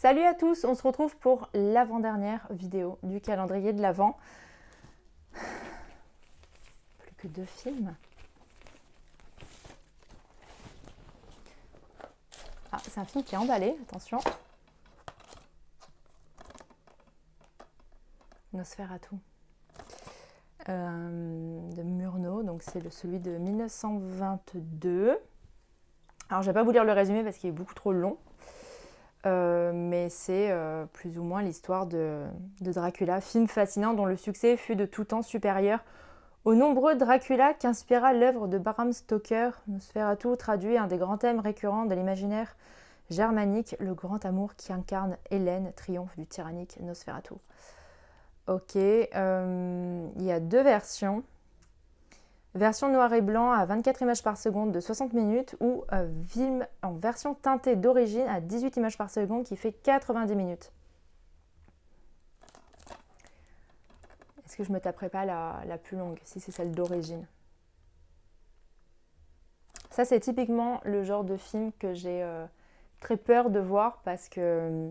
Salut à tous, on se retrouve pour l'avant-dernière vidéo du calendrier de l'Avent. Plus que 2 films. Ah, c'est un film qui est emballé, attention. Nosferatu. De Murnau, donc c'est celui de 1922. Alors je vais pas vous lire le résumé parce qu'il est beaucoup trop long. Mais c'est plus ou moins l'histoire de Dracula, film fascinant dont le succès fut de tout temps supérieur aux nombreux Dracula qu'inspira l'œuvre de Bram Stoker. Nosferatu traduit un des grands thèmes récurrents de l'imaginaire germanique, le grand amour qui incarne Hélène, triomphe du tyrannique Nosferatu. Ok, il y a 2 versions. Version noir et blanc à 24 images par seconde de 60 minutes ou film en version teintée d'origine à 18 images par seconde qui fait 90 minutes. Est-ce que je me taperai pas la plus longue si c'est celle d'origine? Ça c'est typiquement le genre de film que j'ai très peur de voir parce que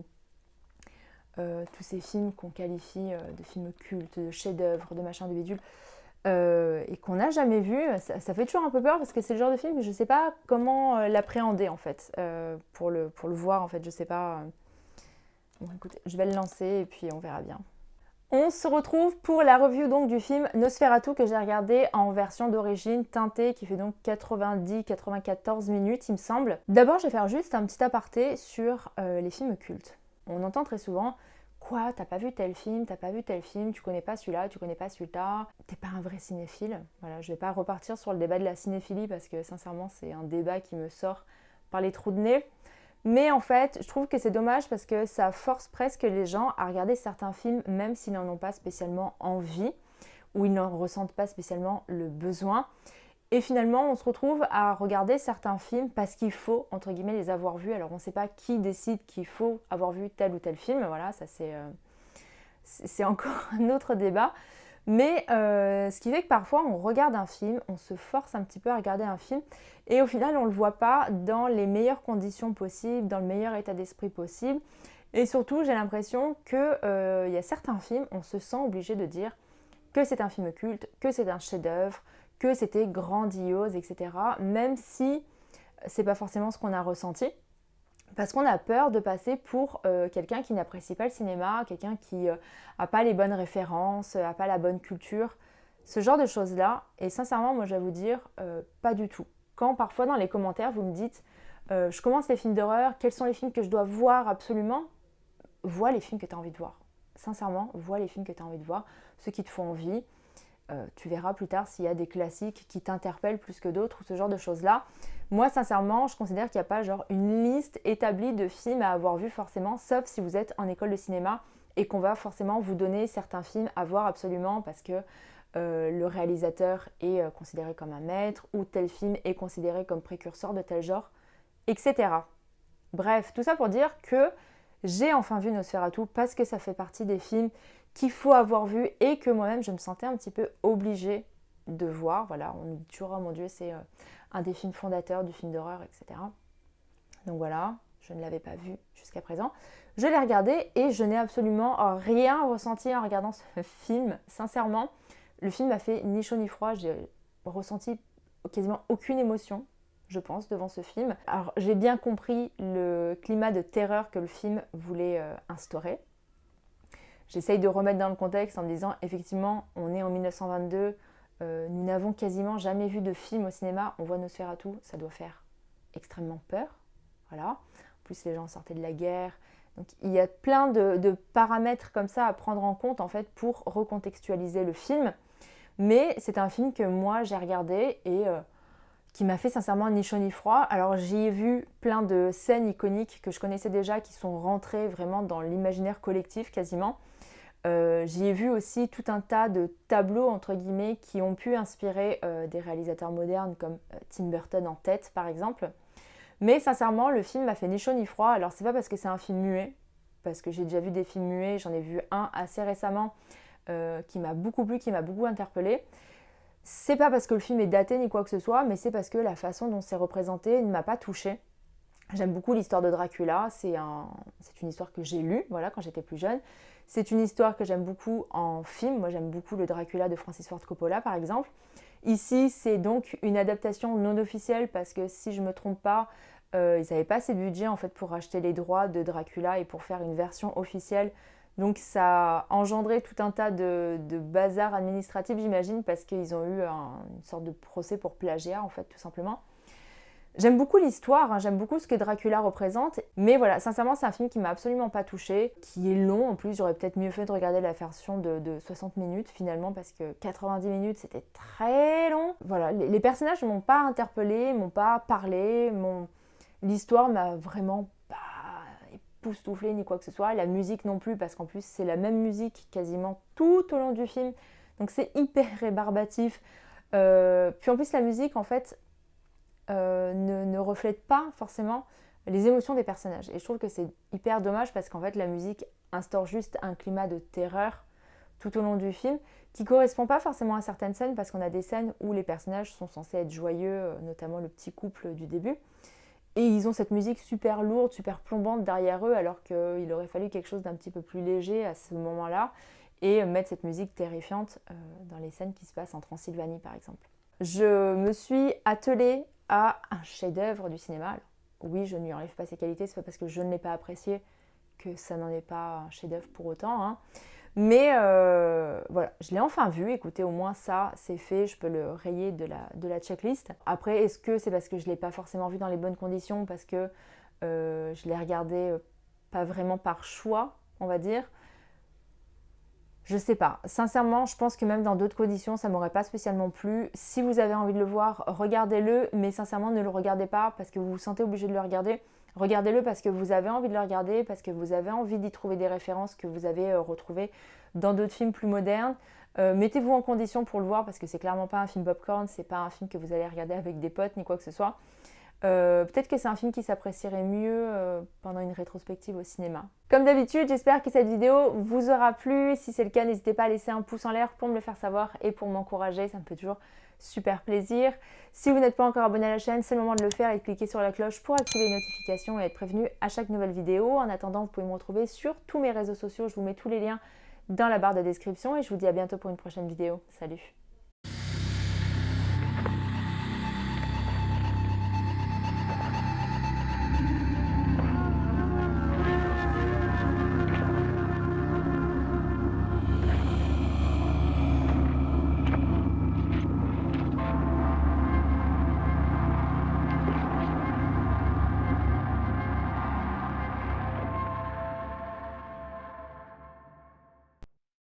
tous ces films qu'on qualifie de films cultes, de chefs-d'œuvre, de machin, de bidule, et qu'on n'a jamais vu, ça fait toujours un peu peur parce que c'est le genre de film que je ne sais pas comment l'appréhender en fait, pour le voir en fait, je sais pas. Bon écoutez, je vais le lancer et puis on verra bien. On se retrouve pour la review donc du film Nosferatu que j'ai regardé en version d'origine teintée qui fait donc 90-94 minutes il me semble. D'abord je vais faire juste un petit aparté sur les films cultes. On entend très souvent quoi, t'as pas vu tel film, tu connais pas celui-là, tu connais pas celui-là, t'es pas un vrai cinéphile. Voilà, je vais pas repartir sur le débat de la cinéphilie parce que sincèrement c'est un débat qui me sort par les trous de nez. Mais en fait, je trouve que c'est dommage parce que ça force presque les gens à regarder certains films même s'ils n'en ont pas spécialement envie ou ils n'en ressentent pas spécialement le besoin. Et finalement, on se retrouve à regarder certains films parce qu'il faut, entre guillemets, les avoir vus. Alors, on ne sait pas qui décide qu'il faut avoir vu tel ou tel film. Voilà, ça c'est encore un autre débat. Mais ce qui fait que parfois, on regarde un film, on se force un petit peu à regarder un film. Et au final, on ne le voit pas dans les meilleures conditions possibles, dans le meilleur état d'esprit possible. Et surtout, j'ai l'impression qu'il y a certains films, on se sent obligé de dire que c'est un film culte, que c'est un chef-d'œuvre, que c'était grandiose, etc. Même si c'est pas forcément ce qu'on a ressenti. Parce qu'on a peur de passer pour quelqu'un qui n'apprécie pas le cinéma, quelqu'un qui n'a pas les bonnes références, n'a pas la bonne culture. Ce genre de choses-là. Et sincèrement, moi je vais vous dire, pas du tout. Quand parfois dans les commentaires, vous me dites je commence les films d'horreur, quels sont les films que je dois voir absolument? Vois les films que tu as envie de voir. Sincèrement, vois les films que tu as envie de voir, ceux qui te font envie. Tu verras plus tard s'il y a des classiques qui t'interpellent plus que d'autres ou ce genre de choses-là. Moi, sincèrement, je considère qu'il n'y a pas genre une liste établie de films à avoir vu forcément, sauf si vous êtes en école de cinéma et qu'on va forcément vous donner certains films à voir absolument parce que le réalisateur est considéré comme un maître ou tel film est considéré comme précurseur de tel genre, etc. Bref, tout ça pour dire que j'ai enfin vu Nosferatu parce que ça fait partie des films qu'il faut avoir vu et que moi-même je me sentais un petit peu obligée de voir. Voilà, on me dit toujours, oh mon Dieu, c'est un des films fondateurs du film d'horreur, etc. Donc voilà, je ne l'avais pas vu jusqu'à présent. Je l'ai regardé et je n'ai absolument rien ressenti en regardant ce film. Sincèrement, le film m'a fait ni chaud ni froid. J'ai ressenti quasiment aucune émotion, je pense, devant ce film. Alors, j'ai bien compris le climat de terreur que le film voulait instaurer. J'essaye de remettre dans le contexte en me disant, effectivement, on est en 1922, nous n'avons quasiment jamais vu de film au cinéma, on voit Nosferatu, ça doit faire extrêmement peur. Voilà. En plus, les gens sortaient de la guerre. Donc, il y a plein de paramètres comme ça à prendre en compte, en fait, pour recontextualiser le film. Mais c'est un film que moi, j'ai regardé et qui m'a fait sincèrement ni chaud ni froid. Alors j'y ai vu plein de scènes iconiques que je connaissais déjà, qui sont rentrées vraiment dans l'imaginaire collectif quasiment. J'y ai vu aussi tout un tas de tableaux entre guillemets qui ont pu inspirer des réalisateurs modernes comme Tim Burton en tête par exemple. Mais sincèrement, le film m'a fait ni chaud ni froid. Alors c'est pas parce que c'est un film muet, parce que j'ai déjà vu des films muets, j'en ai vu un assez récemment qui m'a beaucoup plu, qui m'a beaucoup interpellée. C'est pas parce que le film est daté ni quoi que ce soit, mais c'est parce que la façon dont c'est représenté ne m'a pas touchée. J'aime beaucoup l'histoire de Dracula, c'est une histoire que j'ai lue voilà, quand j'étais plus jeune. C'est une histoire que j'aime beaucoup en film. Moi, j'aime beaucoup le Dracula de Francis Ford Coppola, par exemple. Ici, c'est donc une adaptation non officielle parce que si je ne me trompe pas, ils n'avaient pas assez de budget en fait pour acheter les droits de Dracula et pour faire une version officielle. Donc ça a engendré tout un tas de bazar administratif, j'imagine, parce qu'ils ont eu une sorte de procès pour plagiat, en fait, tout simplement. J'aime beaucoup l'histoire, hein, j'aime beaucoup ce que Dracula représente, mais voilà, sincèrement, c'est un film qui m'a absolument pas touchée, qui est long en plus. J'aurais peut-être mieux fait de regarder la version de 60 minutes finalement, parce que 90 minutes c'était très long. Voilà, les personnages ne m'ont pas interpellée, m'ont pas parlé, l'histoire m'a vraiment pas époustouflée ni quoi que ce soit. La musique non plus, parce qu'en plus, c'est la même musique quasiment tout au long du film, donc c'est hyper rébarbatif. Puis en plus, la musique, en fait, ne reflète pas forcément les émotions des personnages. Et je trouve que c'est hyper dommage parce qu'en fait la musique instaure juste un climat de terreur tout au long du film qui correspond pas forcément à certaines scènes parce qu'on a des scènes où les personnages sont censés être joyeux, notamment le petit couple du début. Et ils ont cette musique super lourde, super plombante derrière eux alors qu'il aurait fallu quelque chose d'un petit peu plus léger à ce moment-là et mettre cette musique terrifiante dans les scènes qui se passent en Transylvanie par exemple. Je me suis attelée à un chef-d'œuvre du cinéma. Alors, oui, je ne lui enlève pas ses qualités, c'est pas parce que je ne l'ai pas apprécié que ça n'en est pas un chef-d'œuvre pour autant. Hein. Mais voilà, je l'ai enfin vu. Écoutez, au moins ça, c'est fait. Je peux le rayer de la checklist. Après, est-ce que c'est parce que je ne l'ai pas forcément vu dans les bonnes conditions, parce que je l'ai regardé pas vraiment par choix, on va dire. Je sais pas. Sincèrement, je pense que même dans d'autres conditions, ça m'aurait pas spécialement plu. Si vous avez envie de le voir, regardez-le, mais sincèrement, ne le regardez pas parce que vous vous sentez obligé de le regarder. Regardez-le parce que vous avez envie de le regarder, parce que vous avez envie d'y trouver des références que vous avez retrouvées dans d'autres films plus modernes. Mettez-vous en condition pour le voir parce que c'est clairement pas un film popcorn, c'est pas un film que vous allez regarder avec des potes ni quoi que ce soit. Peut-être que c'est un film qui s'apprécierait mieux pendant une rétrospective au cinéma. Comme d'habitude, j'espère que cette vidéo vous aura plu. Si c'est le cas, n'hésitez pas à laisser un pouce en l'air pour me le faire savoir et pour m'encourager, ça me fait toujours super plaisir. Si vous n'êtes pas encore abonné à la chaîne, c'est le moment de le faire et de cliquer sur la cloche pour activer les notifications et être prévenu à chaque nouvelle vidéo. En attendant, vous pouvez me retrouver sur tous mes réseaux sociaux, je vous mets tous les liens dans la barre de description et je vous dis à bientôt pour une prochaine vidéo. Salut!